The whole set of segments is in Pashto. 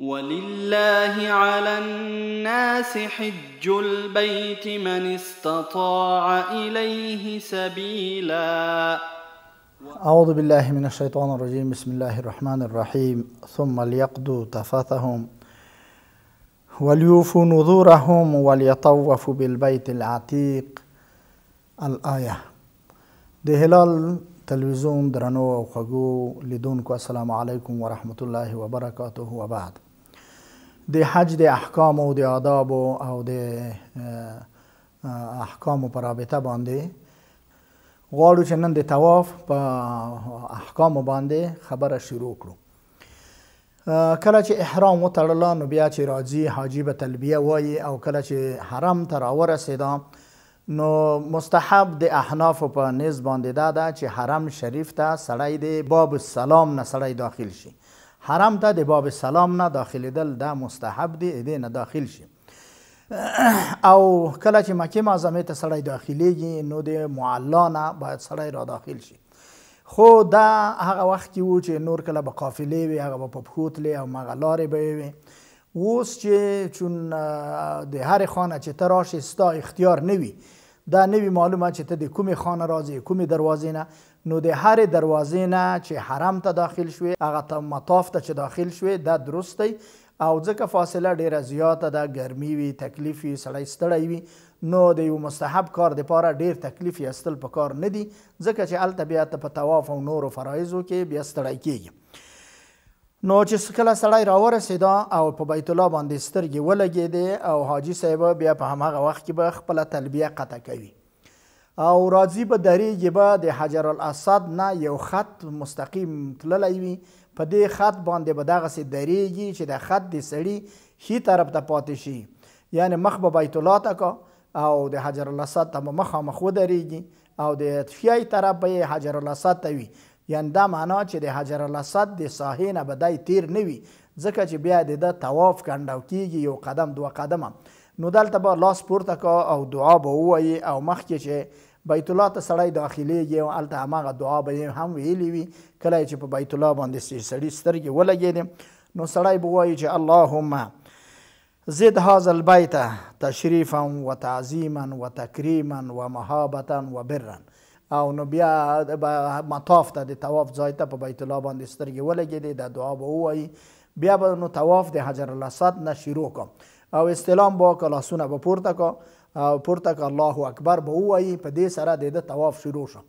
ولله على الناس حج البيت من استطاع إليه سبيلا. أعوذ بالله من الشيطان الرجيم. بسم الله الرحمن الرحيم. ثم ليقضوا تفثهم وليوفوا نذورهم وليطوفوا بالبيت العتيق. الآية. د هلال تلویزیون درنو او خوږو لیدونکو السلام علیکم ورحمت الله وبرکاته. وبعد د حج د احکام او د آداب او د احکام په رابطه باندې غواړو چې نن د طواف په احکام باندې خبره شروع کړو. کله چې احرام وتړله نو بیا چې راځي حاجی به تلبیه وایي، او کله چې حرم ته راورسېده نو مستحب د احنافو په نزد باندې دا ده چې حرم شریف ته سړی د باب السلام نه سړی داخل شي. حرم ته د باب السلام نه داخلېدل دا مستحب دی، دې نه داخل شي. او کله چې مکې معظمې ته سړی داخلیږي نو د معلا نه باید سړی را داخل شي. خو دا هغه وخت کې و چې نور کله به قافلې وي، هغه به په پښو تلې او مغه لارې به یې وي. اوس چې چون د هرې خانه چې ته راشې ستا اختیار نه وي، دا نه وي معلومه چې ته د کومې خانه راځې، کومې دروازې نه، نو د هرې دروازې نه چې حرم ته داخل شوې، هغه مطاف ته چې داخل شوې، دا درست دی. او ځکه فاصله ډیره زیاته ده، ګرمي وي، تکلیف وي، سړی ستړی وي، نو د یو مستحب کار دپاره ډیر تکلیف ایستل پکار نه دي، ځکه چې هلته بیا ته په طواف او نورو فرایضو کې بیا ستړی کیږي. نو چې کله سړی راورسېده او په بیت الله باندې سترګې ولګېدې او حاجي صاحب بیا په هماغه وخت کې به خپله تلبیه قطع کوي او راځي به درېږي به د حجر الاسود نه یو خط مستقیم تللی وي، په دې خط باندې به دغسې درېږي چې د خط د سړي ښي طرف ته پاتې شي، یعنې مخ به بیت الله ته کا او د حجر الاسود ته به مخامخ ودرېږي او د ښی طرف به یې حجر الاسود ته وي. یعنې دا معنا چې د حجر الاسود د ساحې نه به دی تیر نه وي، ځکه چې بیا د ده طواف کنډو کېږي یو قدم دوه قدمه. نو دلته به لاس پورته کا او دعا به ووایي، او مخکې چې بیت الله ته سړی داخلیږي او هلته هماغه دعا به یې هم ویلي وي. کله چې په بیت الله باندې سړي سترګې ولګېدې نو سړی به وایي چې اللهم زد هذا البیت تشریفا و تعظیما و تکریما و محابتا و برا. او نو بیا مطاف ته د طواف ځای ته په بیت الله باندې سترګې ولګېدې، دا دعا به ووایي. بیا به نو طواف د حجر الاسود نه شروع کړه او استلام به وکړه، لاسونه به پورته کړه او پورته که الله اکبر به ووایي. په دې سره د ده طواف شروع شو.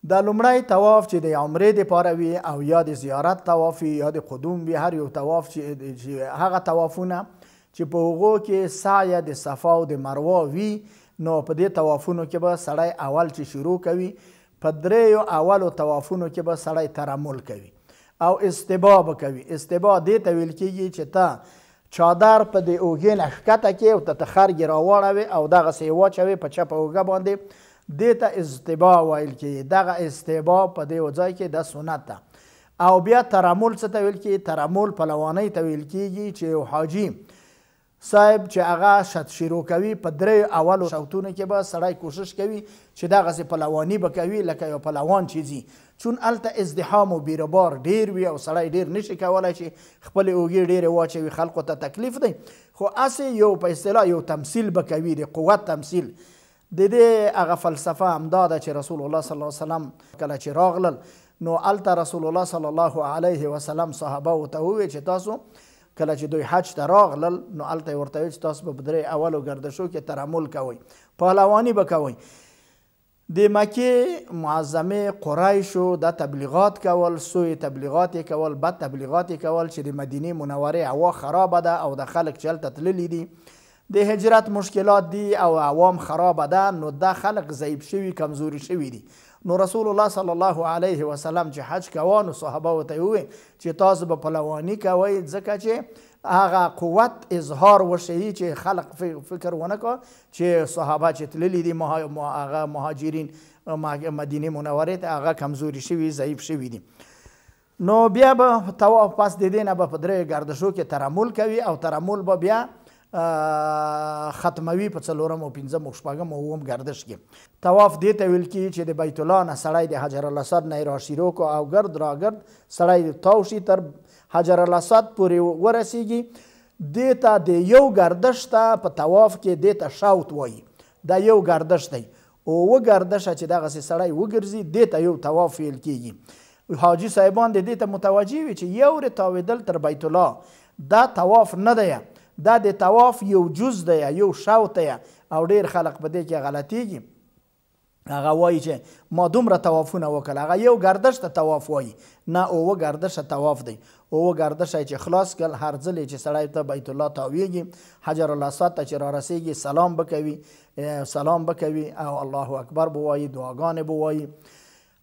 دا لومړی طواف چې د عمرې دپاره وي او یا د زیارت طواف وي یا د قدوم وي، هر یو طواف چې هغه طوافونه چې په هغو کې سعی د صفا او د مروه وي، نو په دې طوافونو کې به سړی اول چې شروع کوي، په دریو اولو طوافونو کې به سړی ترمل کوي او استبا به کوي. استبا دې ته ویل کېږي چې ته چادر په د اوږې نه ښکته کې او ته خرګې راواړوې او دغسې یې واچوې په چپه اوږه باندې، دې ته استبا ویل کېږي. دغه استبا په دې ځای کې د سنت ده. او بیا ترمل څه ته ویل کېږي؟ ترمل پلوانۍ ته ویل کېږي چې یو حاجي صاحب چې هغه شت شروع کوي، په درې اولو شوطونو کې به سړی کوشش کوي چې دغسې پلواني به کوي لکه یو پلوان چې ځي، چون هلته ازدحام و بیروبار ډیر وي او سړی ډیر نشي کولی چې خپلې اوږې ډیرې واچوي، خلقو ته تکلیف دی. خو هسې یو په اصطلاح یو تمثیل به کوي، د قوت تمثیل. د دې هغه فلسفه همدا ده چې رسول الله صلی الله علیه وسلم کله چې راغلل نو هلته رسول الله صلی الله علیه وسلم صحابه ته وویل چې تاسو کله چې دوی حج ته راغلل نو هلته یې ورته ویل چې تاسو به په درې اولو ګردشو کې ترمل کوئ، پهلواني به کوئ. د مکې معظمې قریشو د تبلیغات کول، سوء تبلیغات یې کول، بد تبلیغات یې کول چې د مدینې منورې هوا خرابه ده او د خلک چې هلته تللي دي د هجرت مشکلات دي او عوام خرابه ده، نو دا خلک ضعیف شوي، کمزوري شوي دي. نو رسول الله صلی الله علیه وسلم چې حج کوه نو صحابه ورته وویل چې تاسو به پهلواني کوئ، ځکه چې هغه قوت اظهار وشي چې خلق فکر ونه کړه چې صحابه چې تللي دي هغه مهاجرین مدینې منورې ته هغه کمزوري شوي، ضعیف شوي دي. نو بیا به طواف پس د دې نه به په درې ګردشو کې ترمل کوي او ترمل به بیا ختموي په څلورم او پنځم او شپږم او اووم ګردش کې. طواف دې ته ویل کېږي چې د بیت الله نه سړی د حجر الاسود نه یې راشروع کړو او ګرد راګرد سړی تاو شي تر حجر الاسود پورې ورسیږي. دې ته د یو ګردش ته په طواف کې دې ته شوط وایي. دا یو ګردش دی. اووه ګردشه چې دغسې سړی وګرځي دې ته یو طواف ویل کېږي. حاجي صاحبان د دې ته متوجه وي چې یو رې تاوېدل تر بیت الله دا طواف نه دی، دا د طواف یو جز دی، یو شوط دی. او ډېر خلک په دې کې غلطېږي. هغه وایي چې ما دومره طوافونه وکړل، هغه یو ګردش ته طواف وایي. نه، اووه ګردشه طواف دی. اووه ګردشه چې خلاص کړل، هر ځل چې سړی ته بیت الله تاویږي، حجر الاسود ته چې رارسیږي سلام به کوي او الله اکبر به وایي، دعاګانې به وایي.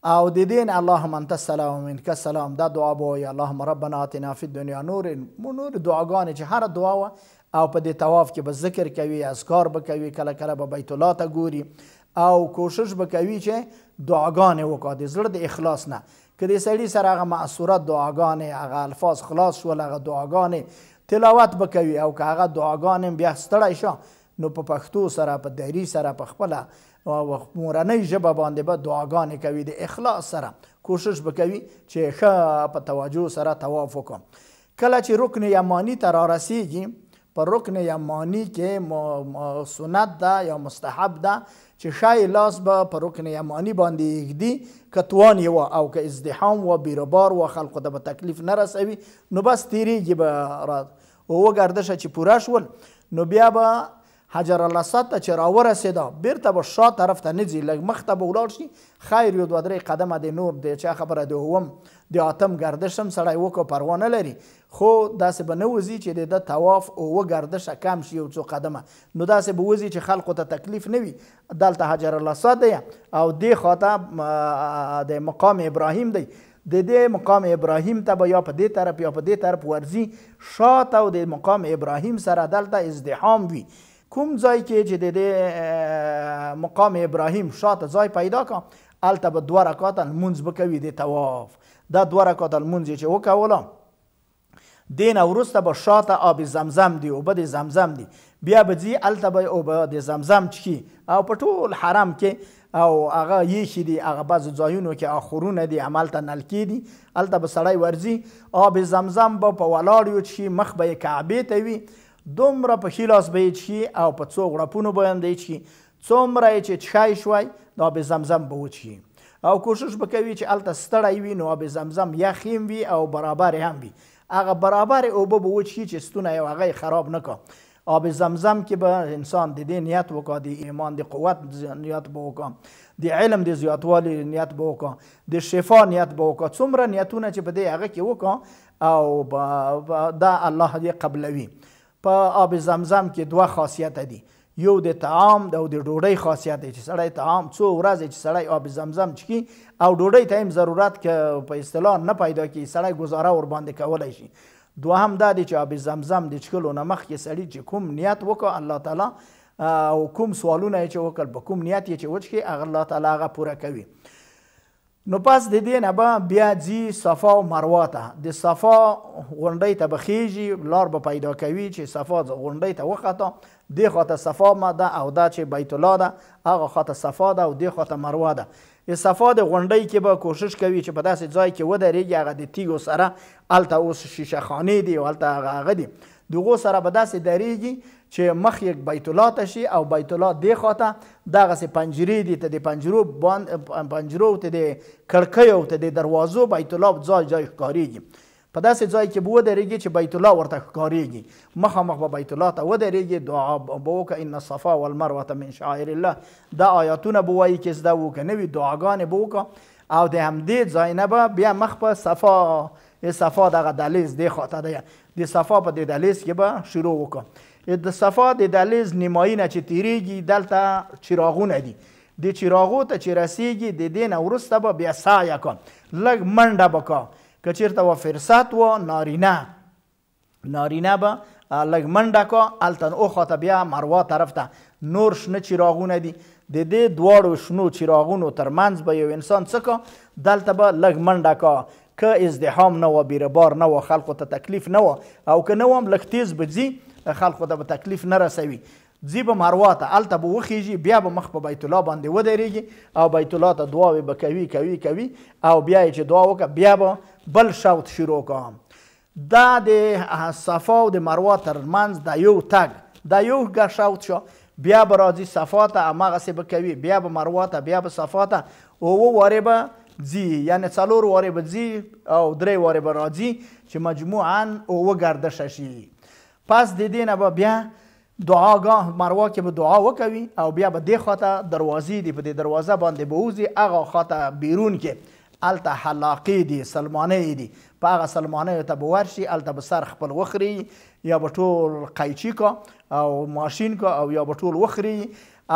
او د دې نه اللهم انت السلام ومنک السلام دا دعا به وایي. اللهم ربنا آتنا فی الدنیا نور دعاګانې چې هره دعا وه. او په دې طواف کې به ذکر کوي، اذکار به کوي، کله کله به بیت الله ته ګوري او کوشش به کوي چې دعاګانې وکړي د زړه د اخلاص نه. که د سړي سره هغه معصوره دعاګانې، هغه الفاظ خلاص شول، هغه دعاګانې تلاوت به کوي. او که هغه دعاګانې بیا ستړی شه نو په پښتو سره، په دري سره، په خپله مورنۍ ژبه باندې به دعاګانې کوي د اخلاص سره. کوشش به کوي چې ښه په توجه سره طواف وکړم. کله چې رکن یمانی ته رارسیږي، په رکن یمانی کې سنت ده یا مستحب ده چې ښایي لاس به په رکن یمانی باندې یږدي. که توان یې وه او که ازدحام وه، بیروبار وه، خلقو ته به تکلیف نه رسوي نو بس تیریږي به. اووه ګردشه چې پوره شول نو بیا به حجر الاسود ته چې راورسېده بیرته به شا طرف ته نه ځي، لږ مخ ته به ولاړ شي. خیر یو دوه درې قدمه د نور د چا خبره د اووم د اتم ګردش هم سړی وکړو پروا نه لري. خو داسې به نه وځي چې د ده طواف اووه ګردشه کم شي یو څو قدمه. نو داسې به وځي چې خلقو ته تکلیف نه وي. دلته حجر الاسود دی او دې خواته د مقام ابراهیم دی. د دې مقام ابراهیم ته به یا په دې طرف یا په دې طرف ورځي شاته او د مقام ابراهیم سره دلته ازدحام وي. کوم ځای کې چې د دې مقام ابراهیم شاته ځای پیدا کړه هلته به 2 رکعاته لمونځ به کوي د طواف. دا 2 رکعاته لمونځ چې وکوله دې نه وروسته به شاته آب زمزم دی، اوبه د زمزم دی. بیا به ځي هلته به اوبه د زمزم چښي او په ټول حرم کې او هغه یخي دي، هغه بعضو ځایونو کې آخرونه دي، همالته نلکې دي، هلته به سړی ورځي آب زمزم به په ولاړ وچښي، مخ به یې کعبې ته وي، دومره په ښي لاس به یې چښي او په څو غړپونو باندې یې چښي. څومره یې چې چښی شوی د آب زمزم به وچښي او کوشش به کوي چې هلته ستړی وي نو آب زمزم یخ هم وي او برابر هم وي. هغه برابر اوبه به وچښي چې ستونه یې هغه خراب نه کړه. آب زمزم کې به انسان د دې نیت وکړه، د ایمان د قوت نیت به وکړه، د علم د زیاتوالي نیت به وکړه، د شفا نیت به وکړه. څومره نیتونه چې په دې هغه کې وکړه او دا الله دې قبلوي. په آب زمزم کې 2 خاصیت دي. یو د طعام او د ډوډۍ خاصیت دی چې سړی طعام څو ورځې چې سړی آب زمزم چښي او ډوډۍ ته هم ضرورت که په اصطلاح نه پیدا کړي سړی ګزاره ورباندې کولی شي. دوهم دا دی چې آب زمزم د چښلو نه مخکې سړي چې کوم نیت وکړه الله تعالی او کوم سوالونه یې چې وکړل په کوم نیت یې چې وچښي هغه الله تعالی هغه پوره کوي. نو پس د دې نه به بیا ځي صفا او مروه ته. د صفا غونډۍ ته به خیږي، لار به پیدا کوي چې صفا غونډۍ ته وخته، دې خواته صفا ده او دا چې بیت الله ده هغه خواته صفا ده او دې خواته مروه ده. د صفا د غونډۍ کې به کوشش کوي چې په داسې ځای کې ودرېږي هغه د تیږو سره، هلته اوس شیشه خانې دي او هلته هغه دي، دغو سره به داسې درېږي چې مخ یې بیت الله ته شي او بیت الله دې خواته دغسې پنجرې دي، ته د پنجرو ته د کړکیو ته د دروازو بیت الله ځای ځای ښکارېږي. په داسې ځای کې به ودرېږي چې بیت الله ورته ښکارېږي، مخامخ به بیت الله ته ودرېږي، دعا به وکړه ان الصفا والمروه من شعائر الله. دا آیاتونه به وایي چې زده وو که نه وي دعاګانې به وکړه او د همدې ځای نه به بیا مخ په صفا دغه دهلیز دې خواته دی، د صفا په دې دهلیز کې به شروع وکړه. د صفا د دهلیز نیمایي نه چې تیریږي دلته چراغونه دي، د چراغو ته چې رسیږي د دې نه وروسته به بیا سعیه کړه، لږ منډه به کړه. که چېرته و فرصت و نارینه به لږ منډه کړه، هلته اوخواته بیا مروه طرف ته نور شنه چراغونه دي، د دې دواړو شنو چراغونو ترمنځ به یو انسان څه کړه، دلته به لږ منډه کړه. که ازدحام نه و، بیروبار نه و، خلقو ته تکلیف نه و او که نه و هم لږ تیز به ځي خلقو ته به تکلیف نه رسوي. ځي به مروه ته، هلته به وخیږي، بیا به مخ په بیت الله باندې ودرېږي او بیت الله ته دعاوې به کوي او بیا یې چې دعا وکړه بیا به بل شوط شروع کړه. دا د صفا او د مروه ترمنځ د یو تګ دا یو ګشاوت شو، بیا به راځي صفا ته هماغسې به کوي، بیا به مروه ته، بیا به صفا ته، اووه وارې به ځي، یعنې 4 وارې به ځي او 3 وارې به راځي چې مجموعاً اووه ګردشه شي. پس د دې نه به بیا دعاګاه مروه کې به دعا وکوي او بیا به دې خواته دروازې دي، په دې دروازه باندې به وځي، هغه خواته بیرون کې هلته حلاقې دي، سلمانۍ دي، په هغه سلمانیو ته به ورشي، هلته به سر خپل وخوري یا به ټول قیچي کا او ماشین کا او یا به ټول وخوري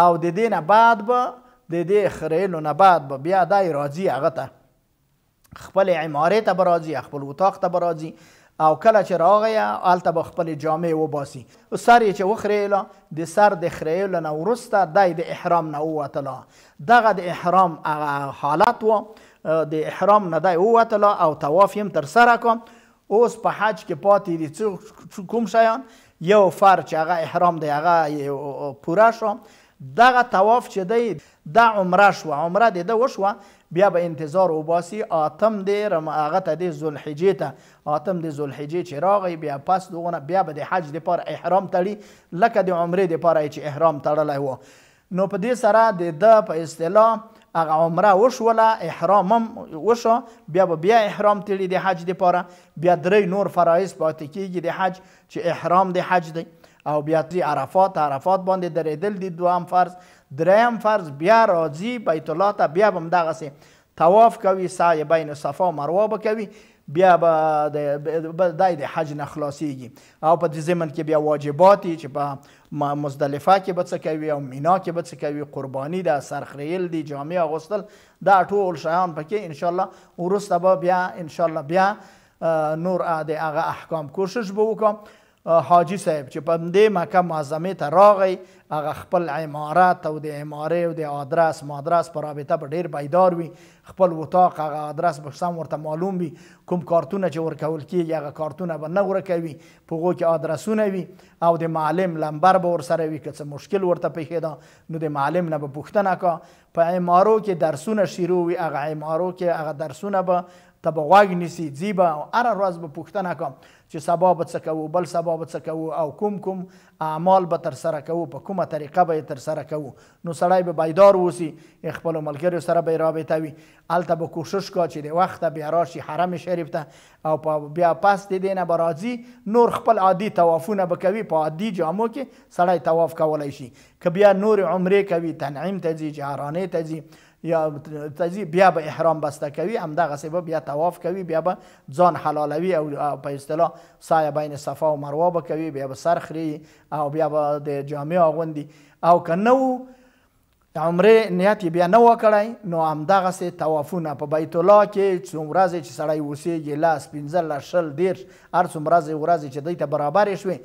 او د دې نه بعد به د دې خریلو نه بعد به بیا دی راځي هغه ته خپل عمارې ته به راځي، خپل اتاق ته به راځي او کله چې راغی هلته به خپلې جامې وباسي. سر یې چې وخریله، د سر د خریلو نه وروسته دی د احرام نه ووتله. دغه د احرام هغه حالت و، د احرام نه دی ووتله او طواف یې هم ترسره کړه. اوس په حج کې پاتې دي کوم شیان؟ یو فرض چې هغه احرام دی هغه پوره شو. دغه طواف چې دی دا عمره شوه، عمره د ده وشوه، بیا به انتظار وباسي 8 دی هغه ته دی ذوالحجې ته، 8 د ذوالحجې چې راغی بیا پس دغه نه بیا به د حج دپاره احرام تړي لکه د عمرې دپاره چې احرام تړلی و. نو په دې سره د ده په اصطلاح هغه عمره وشوله، احرام هم وشو، بیا به بیا احرام تړي د حج دپاره، بیا 3 نور فرایض پاتې کېږي د حج چې احرام د حج دی او بیا ځي عرفات باندې درېدل دي 2م فرض. 3م فرض بیا راځي بیت الله ته، بیا به همدغسې طواف کوي، سعی بین صفا و مروه به کوي، بیا به دی د حج نه خلاصیږي او په دې ضمن کې بیا واجبات چې په مزدلفه کې به څه کوي او مینا کې به څه کوي، قرباني ده، سرخریل دي، جامې اغوستل، دا ټول شیان پکې انشاءالله وروسته به بیا انشاءالله بیا نور د هغه احکام کوشش به وکړم. حاجی صاحب چې په دې مکه معظمې ته راغی هغه خپل عمارت او د عمارې او د آدرس مادرس په رابطه به ډېر بیدار وي، خپل اتاق هغه آدرس به سم ورته معلوم وي، کوم کارتونه چې ورکول کېږي هغه کارتونه به نه ورکوي، په هغو کې آدرسونه وي او د معلم لمبر به ورسره وي، که څه مشکل ورته پیښېده نو د معلم نه به پوښتنه کا. په عمارو کې درسونه شروع وي، هغه عمارو کې هغه درسونه به ته به غوږ نیسي، ځي به هره ورځ به پوښتنه کوم چې سبا به څه کوو، بل سبا به څه کوو او کوم اعمال به ترسره کوو، په کومه طریقه به یې ترسره کوو. نو سړی به بیدار اوسي، خپلو ملګرو سره به یې رابطه وي، هلته به کوشش کا چې د وخته بیا راشي حرم شریف ته او بیا پس د دې نه به راځي نور خپل عادي طوافونه به کوي، په عادي جامو کې سړی طواف کولی شي. که بیا نور عمرې کوي، تنعیم ته ځي، جهرانې ته ځي یا تځي، بیا به احرام بسته کوي، همدغسې به بیا طواف کوي، بیا به ځان حلالوي او په اصطلاح سعی بین صفا و مروه به کوي، بیا به سر خري او بیا به د جامې اغوندي. او که نه عمرې نیت بیا نه و کړی نو همدغسې طوافونه په بیت الله کې څوم ورځې چې سړی اوسېږي 10 15 20 30 هر څوم ورځې چې دوی ته برابرې شوې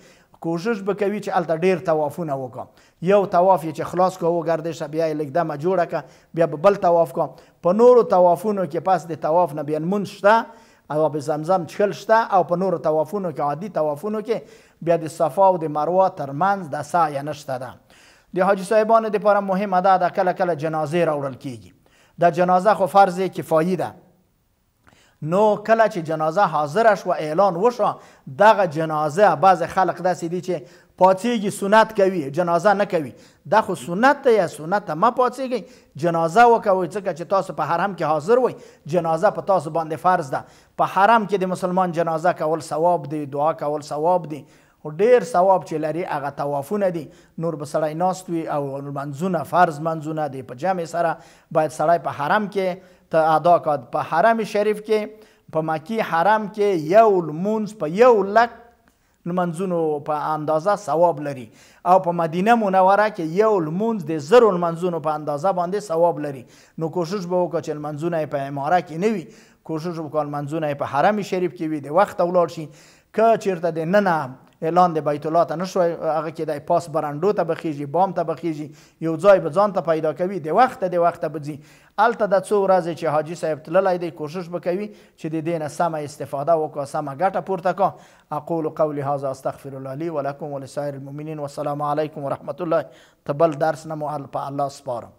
کوشش به کوي چې هلته ډېر طوافونه وکړه. یو طواف یې چې خلاص کړه وګردشه، بیا یې لږ دمه جوړه کړه، بیا به بل طواف کړه. په نورو طوافونو کې پس د طواف نه بیا لمونځ شته او آب زمزم څښل شته او په نورو طوافونو کې عادي طوافونو کې بیا د صفا او د مروه ترمنځ د سعی نشته ده. د حاجي صاحبانو دپاره مهمه ده د کله کله جنازې راوړل کېږي. د جنازه خو فرض کفایي ده، نو کله چې جنازه حاضره شوه اعلان وشوه دغه جنازه بعضې خلق داسې دي چې پاڅېږي سنت کوي، جنازه نه کوي. دا خو سنت دی، یا سنت ته مه پاڅېږئ، جنازه وکوئ، ځکه چې تاسو په حرم کې حاضر وئ، جنازه په تاسو باندې فرض ده. په حرم کې د مسلمان جنازه کول ثواب دی، دعا کول ثواب دی، خو ډېر ثواب چې لري هغه طوافونه دي. نور به سړی ناست وي او منځونه فرض منځونه دی په جمع سره باید سړی په حرم کې ته ادا کړه. په حرم شریف کې په مکی حرم کې یو لمونځ په 100,000 لمنځونو په اندازه ثواب لري او په مدینه منوره کې یو لمونځ د 1000 لمنځونو په اندازه باندې ثواب لري. نو کوشش به وکړه چې لمنځونه یې په عماره کې نه وي، کوشش وکړه لمنځونه یې په حرم شریف کې وي، د وخته ولاړ شي. که چېرته د ننه اعلان د بیت الله ته نشوی، هغه کې دی پاس برنډو ته بخیږي، بام ته بخیږي، یو ځای به ځان ته پیدا کوي، د وخته به ځي. هلته د څو ورځې چې حاجي صاحب تللی دی کوشش به کوي چې د دې نه سمه استفاده وکړه، سمه ګټه پورته کړه. اقول قولي هذا استغفر الله لي ولكم ولسائر المؤمنين والسلام علیکم ورحمة الله. ته بل درس نه مو په الله سپارم.